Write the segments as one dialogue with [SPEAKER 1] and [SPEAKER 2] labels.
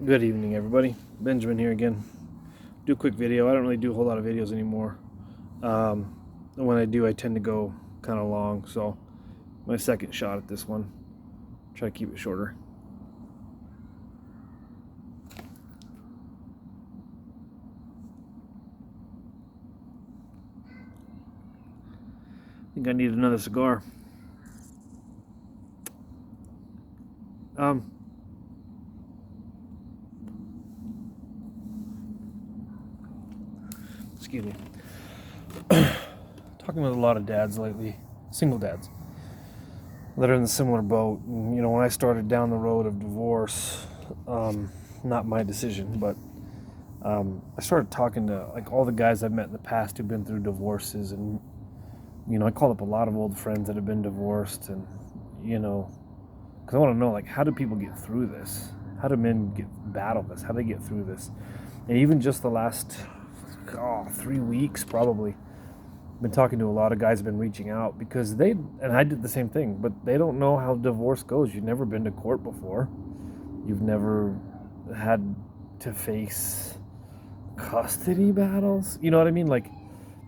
[SPEAKER 1] Good evening, everybody. Benjamin here again. Do a quick video. I don't really do a whole lot of videos anymore. And when I do, I tend to go kind of long. So, my second shot at this one. Try to keep it shorter. I think I need another cigar. Um, Excuse me. Talking with a lot of dads lately, single dads, that are in a similar boat. And, when I started down the road of divorce, not my decision, but I started talking to like all the guys I've met in the past who've been through divorces, and I called up a lot of old friends that have been divorced, and because I want to know, like, how do people get through this? How do men battle this? How do they get through this? And even just the last 3 weeks, probably, been talking to a lot of guys who've been reaching out because and I did the same thing, but they don't know how divorce goes. You've never been to court before. You've never had to face custody battles. You know what I mean? Like,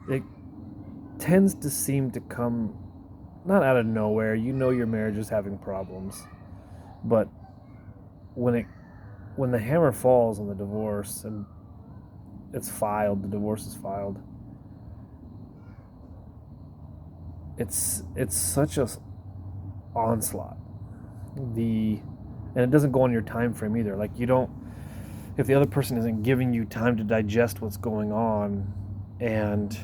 [SPEAKER 1] it tends to seem to come not out of nowhere. Your marriage is having problems, but when the hammer falls on the divorce and the divorce is filed, it's such a onslaught. And it doesn't go on your time frame either. Like, you don't, if the other person isn't giving you time to digest what's going on and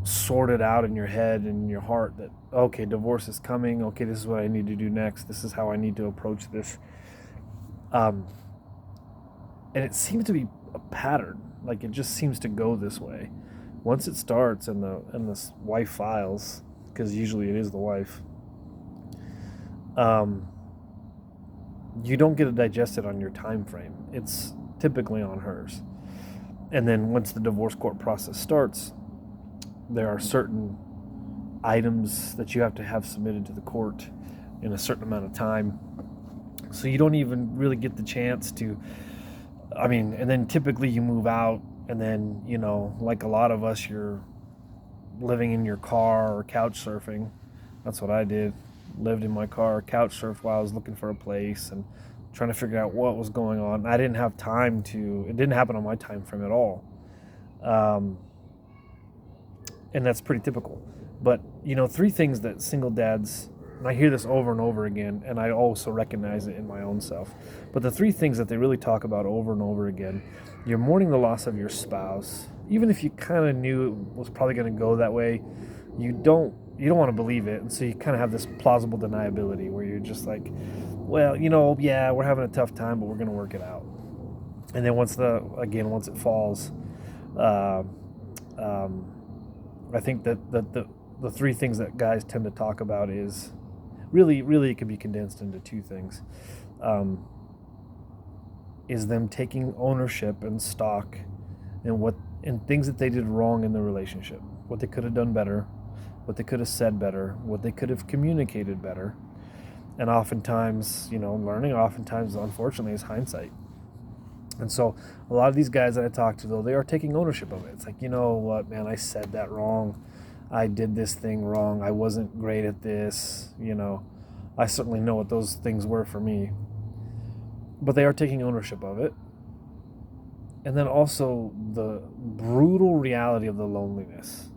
[SPEAKER 1] sort it out in your head and in your heart that, okay, divorce is coming, okay, this is what I need to do next, this is how I need to approach this, and it seems to be a pattern. Like, it just seems to go this way. Once it starts and the wife files, because usually it is the wife, you don't get to digest it on your time frame. It's typically on hers. And then once the divorce court process starts, there are certain items that you have to have submitted to the court in a certain amount of time. So you don't even really get the chance to, and then typically you move out, and then, like a lot of us, you're living in your car or couch surfing. That's what I did. Lived in my car, couch surfed while I was looking for a place and trying to figure out what was going on. I didn't have time it didn't happen on my time frame at all. And that's pretty typical. But, three things that single dads, and I hear this over and over again, and I also recognize it in my own self, but the three things that they really talk about over and over again: you're mourning the loss of your spouse. Even if you kind of knew it was probably going to go that way, you don't want to believe it, and so you kind of have this plausible deniability where you're just like, well, yeah, we're having a tough time, but we're going to work it out. And then once it falls, I think that the three things that guys tend to talk about is really it can be condensed into two things. Is them taking ownership and stock and things that they did wrong in the relationship, what they could have done better, what they could have said better, what they could have communicated better. And oftentimes, learning unfortunately is hindsight. And so a lot of these guys that I talk to, though, they are taking ownership of it. It's like, you know what, man, I said that wrong. I did this thing wrong. I wasn't great at this. I certainly know what those things were for me. But they are taking ownership of it. And then also the brutal reality of the loneliness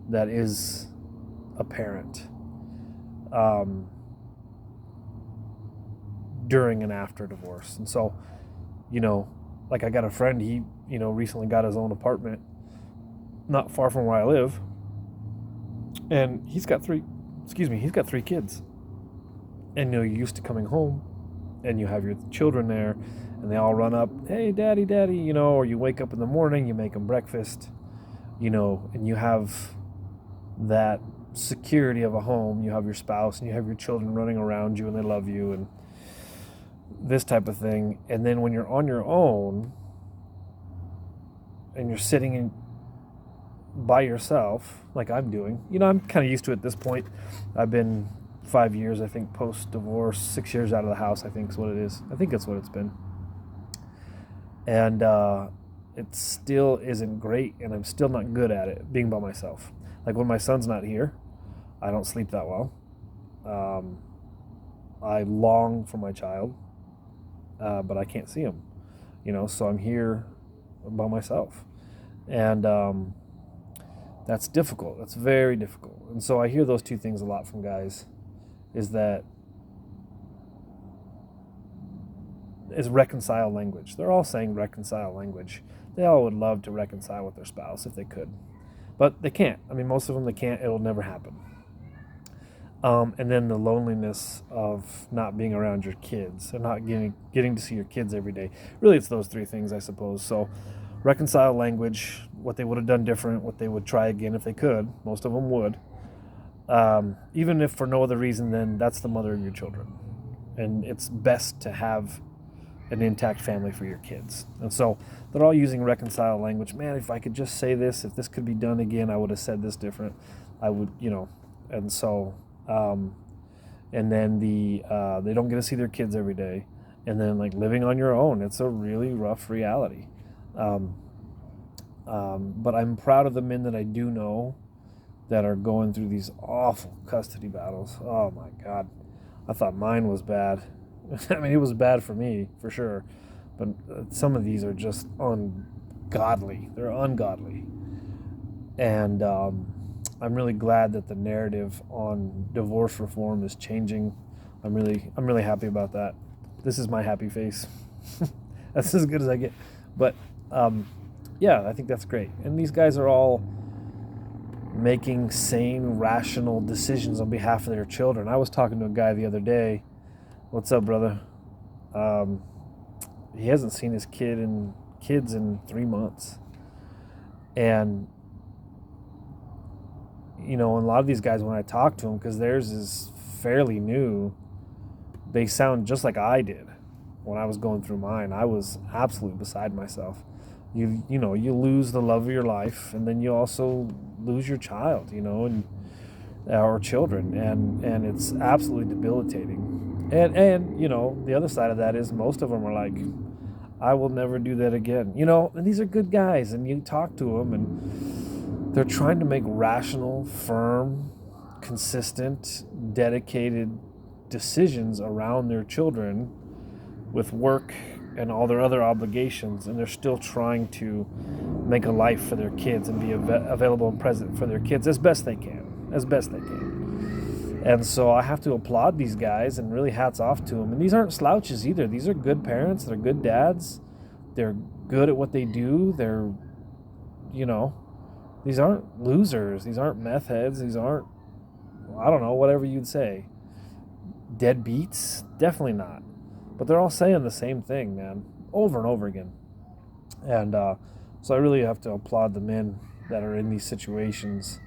[SPEAKER 1] that is apparent during and after divorce. And so, like, I got a friend, he, recently got his own apartment not far from where I live. And he's got three kids. And, you're used to coming home and you have your children there and they all run up, hey, daddy, or you wake up in the morning, you make them breakfast, and you have that security of a home. You have your spouse and you have your children running around you and they love you and this type of thing. And then when you're on your own and you're sitting by yourself, like I'm doing, I'm kind of used to it at this point. I've been 5 years, I think, post-divorce, 6 years out of the house, I think is what it is. I think that's what it's been. And it still isn't great, and I'm still not good at it, being by myself. Like when my son's not here, I don't sleep that well. I long for my child, but I can't see him, so I'm here by myself. And that's difficult. That's very difficult. And so I hear those two things a lot from guys, is that is reconcile language. They're all saying reconcile language. They all would love to reconcile with their spouse if they could, but they can't. I mean, most of them, they can't. It'll never happen. And then the loneliness of not being around your kids and not getting to see your kids every day. Really, it's those three things, I suppose. So reconcile language, what they would have done different, what they would try again if they could. Most of them would. Even if for no other reason than that's the mother of your children. And it's best to have an intact family for your kids. And so they're all using reconcile language. Man, if I could just say this, if this could be done again, I would have said this different. I would, and so... and then they don't get to see their kids every day, and then like living on your own, it's a really rough reality. But I'm proud of the men that I do know that are going through these awful custody battles. Oh my God, I thought mine was bad. I mean, it was bad for me for sure, but some of these are just ungodly. They're ungodly, and I'm really glad that the narrative on divorce reform is changing. I'm really happy about that. This is my happy face. That's as good as I get. But yeah, I think that's great. And these guys are all making sane, rational decisions on behalf of their children. I was talking to a guy the other day. What's up, brother? He hasn't seen his kids in 3 months. And a lot of these guys, when I talk to them, because theirs is fairly new, they sound just like I did when I was going through mine. I was absolutely beside myself. You lose the love of your life, and then you also lose your child, and or children, and it's absolutely debilitating. And the other side of that is most of them are like, I will never do that again. And these are good guys, and you talk to them, and they're trying to make rational, firm, consistent, dedicated decisions around their children with work and all their other obligations, and they're still trying to make a life for their kids and be available and present for their kids as best they can. And so I have to applaud these guys, and really hats off to them. And these aren't slouches either. These are good parents. They're good dads. They're good at what they do. They're, these aren't losers. These aren't meth heads. These aren't, I don't know, whatever you'd say. Deadbeats? Definitely not. But they're all saying the same thing, man, over and over again. And so I really have to applaud the men that are in these situations.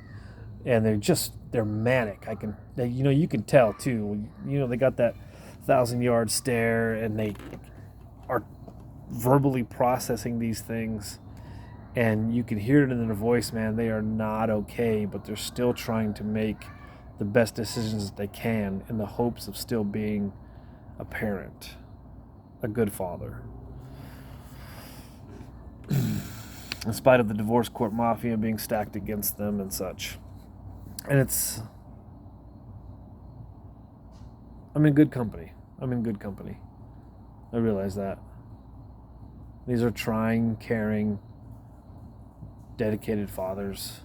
[SPEAKER 1] And they're manic. You can tell too. They got that 1,000-yard stare, and they are verbally processing these things, and you can hear it in their voice, man. They are not okay, but they're still trying to make the best decisions that they can in the hopes of still being a parent, a good father. In spite of the divorce court mafia being stacked against them and such. And I'm in good company. I realize that. These are trying, caring, dedicated fathers.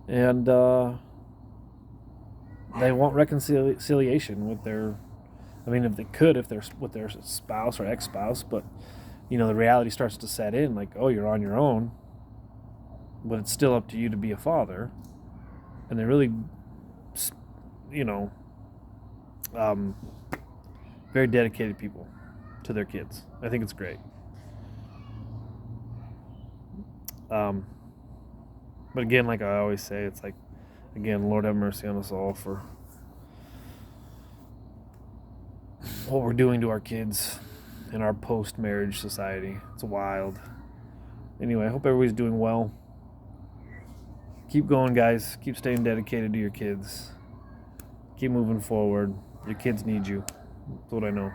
[SPEAKER 1] And they want reconciliation with their, if they could, if they're with their spouse or ex-spouse, but, the reality starts to set in, like, oh, you're on your own, but it's still up to you to be a father. And they're really, very dedicated people to their kids. I think it's great. But again, like I always say, it's like, again, Lord have mercy on us all for what we're doing to our kids in our post-marriage society. It's wild. Anyway, I hope everybody's doing well. Keep going, guys. Keep staying dedicated to your kids. keep moving forward. Your kids need you. That's what I know.